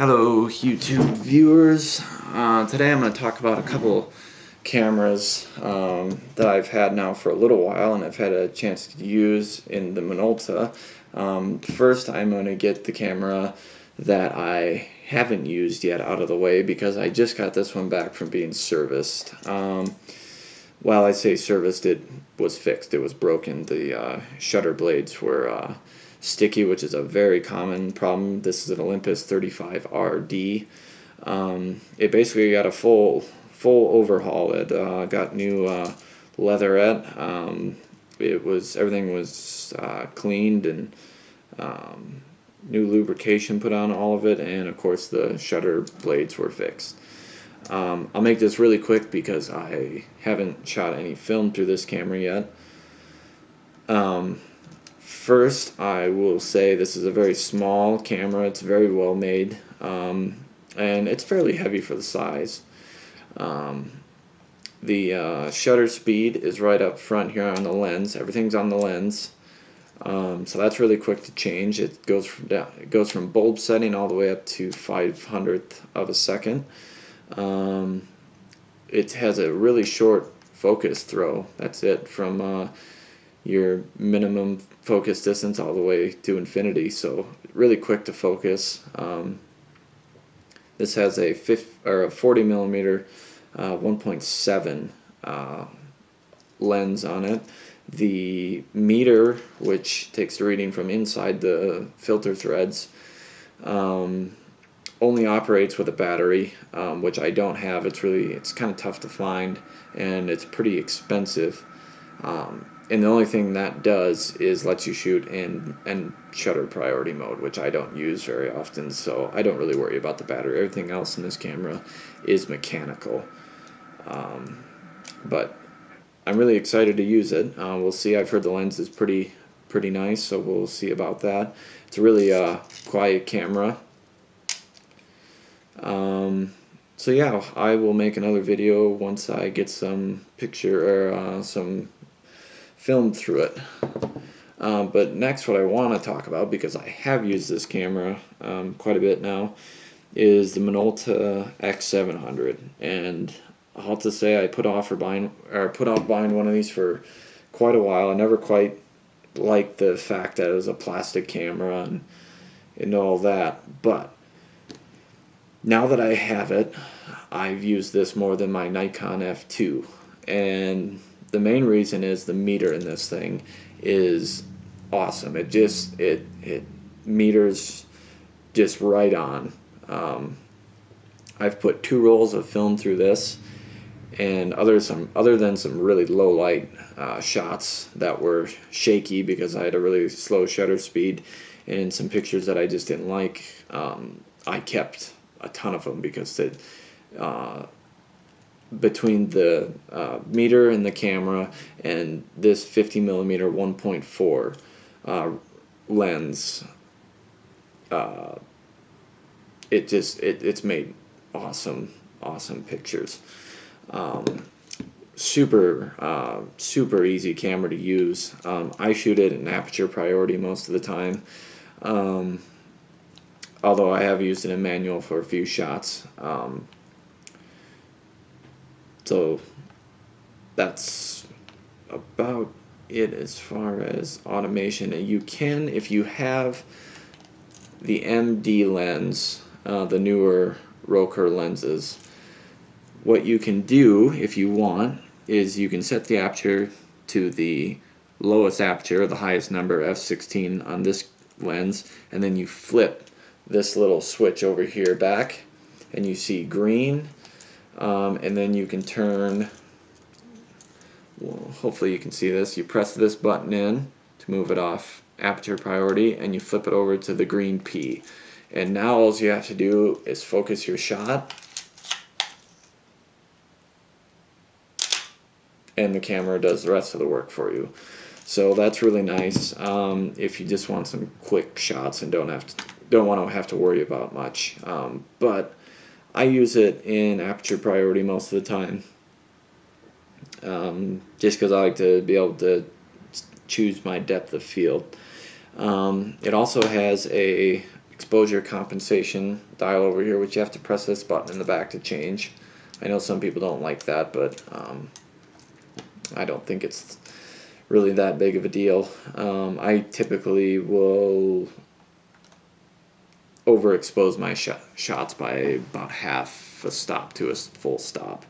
Hello YouTube viewers. Today I'm going to talk about a couple cameras that I've had now for a little while and I've had a chance to use in the Minolta. First I'm going to get the camera that I haven't used yet out of the way because I just got this one back from being serviced. Well, I say serviced, it was fixed. It was broken. The shutter blades were sticky, which is a very common problem. This is an Olympus 35RD. It basically got a full overhaul. It got new leatherette. Everything was cleaned and new lubrication put on all of it, and of course the shutter blades were fixed. I'll make this really quick because I haven't shot any film through this camera yet. First, I will say this is a very small camera. It's very well made, and it's fairly heavy for the size. The shutter speed is right up front here on the lens. Everything's on the lens, so that's really quick to change. It goes from bulb setting all the way up to 500th of a second. It has a really short focus throw. That's it, from your minimum focus distance all the way to infinity, so really quick to focus. This has a 40 millimeter 1.7 lens on it. The meter, which takes the reading from inside the filter threads, only operates with a battery, which I don't have. It's kind of tough to find, and it's pretty expensive. And the only thing that does is lets you shoot in shutter priority mode, which I don't use very often, so I don't really worry about the battery. Everything else in this camera is mechanical. But I'm really excited to use it. We'll see. I've heard the lens is pretty nice, so we'll see about that. It's a really quiet camera. So yeah, I will make another video once I get some some film through it. But next, what I want to talk about, because I have used this camera quite a bit now, is the Minolta X700. And I'll have to say I put off buying one of these for quite a while. I never quite liked the fact that it was a plastic camera and all that, but now that I have it, I've used this more than my Nikon F2, and the main reason is the meter in this thing is awesome. It meters just right on. I've put 2 rolls of film through this, and other than some really low light shots that were shaky because I had a really slow shutter speed and some pictures that I just didn't like, I kept a ton of them because between the meter and the camera and this 50 millimeter 1.4 lens, it's made awesome pictures. Super easy camera to use. I shoot it in aperture priority most of the time. Although I have used it in manual for a few shots. So that's about it as far as automation. And you can, if you have the MD lens, the newer Rokkor lenses, what you can do if you want is you can set the aperture to the lowest aperture, the highest number, f16 on this lens, and then you flip this little switch over here back and you see green, and then you can turn, well, hopefully you can see this, you press this button in to move it off aperture priority and you flip it over to the green P, and now all you have to do is focus your shot and the camera does the rest of the work for you. So that's really nice if you just want some quick shots and don't want to have to worry about much. But I use it in aperture priority most of the time, just because I like to be able to choose my depth of field. It also has a exposure compensation dial over here, which you have to press this button in the back to change. I know some people don't like that, but I don't think it's really that big of a deal. I typically will overexpose my shots by about half a stop to a full stop.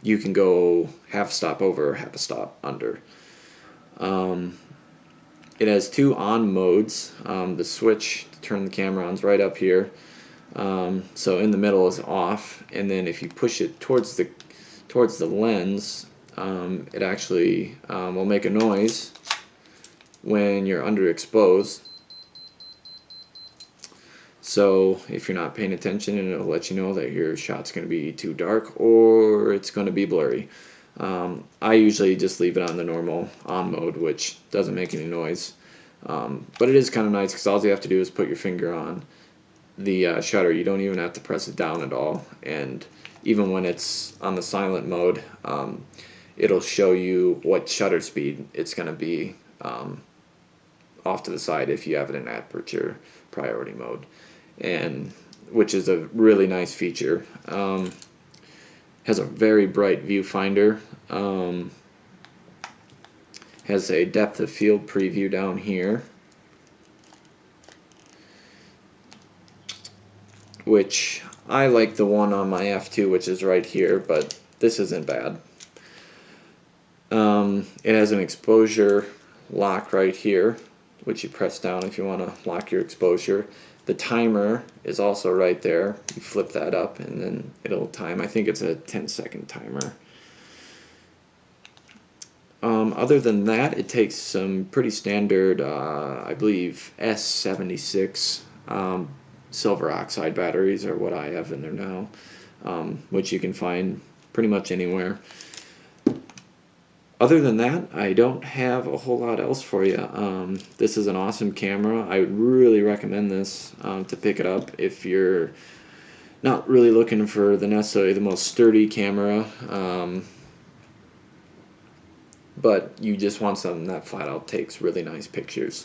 You can go half a stop over, half a stop under. It has two on modes. The switch to turn the camera on is right up here. So in the middle is off, and then if you push it towards the lens, it actually will make a noise when you're underexposed. So if you're not paying attention, and it'll let you know that your shot's going to be too dark or it's going to be blurry. I usually just leave it on the normal on mode, which doesn't make any noise. But it is kind of nice because all you have to do is put your finger on the shutter. You don't even have to press it down at all. And even when it's on the silent mode, it'll show you what shutter speed it's going to be off to the side if you have it in aperture priority mode, and which is a really nice feature. Has a very bright viewfinder. Has a depth of field preview down here, which I like the one on my F2, which is right here, but this isn't bad. It has an exposure lock right here, which you press down if you want to lock your exposure. The timer is also right there. You flip that up and then it'll time. I think it's a 10-second timer. Other than that, it takes some pretty standard, I believe, S76 silver oxide batteries are what I have in there now, which you can find pretty much anywhere. Other than that, I don't have a whole lot else for you. This is an awesome camera. I would really recommend this to pick it up if you're not really looking for necessarily the most sturdy camera, but you just want something that flat out takes really nice pictures.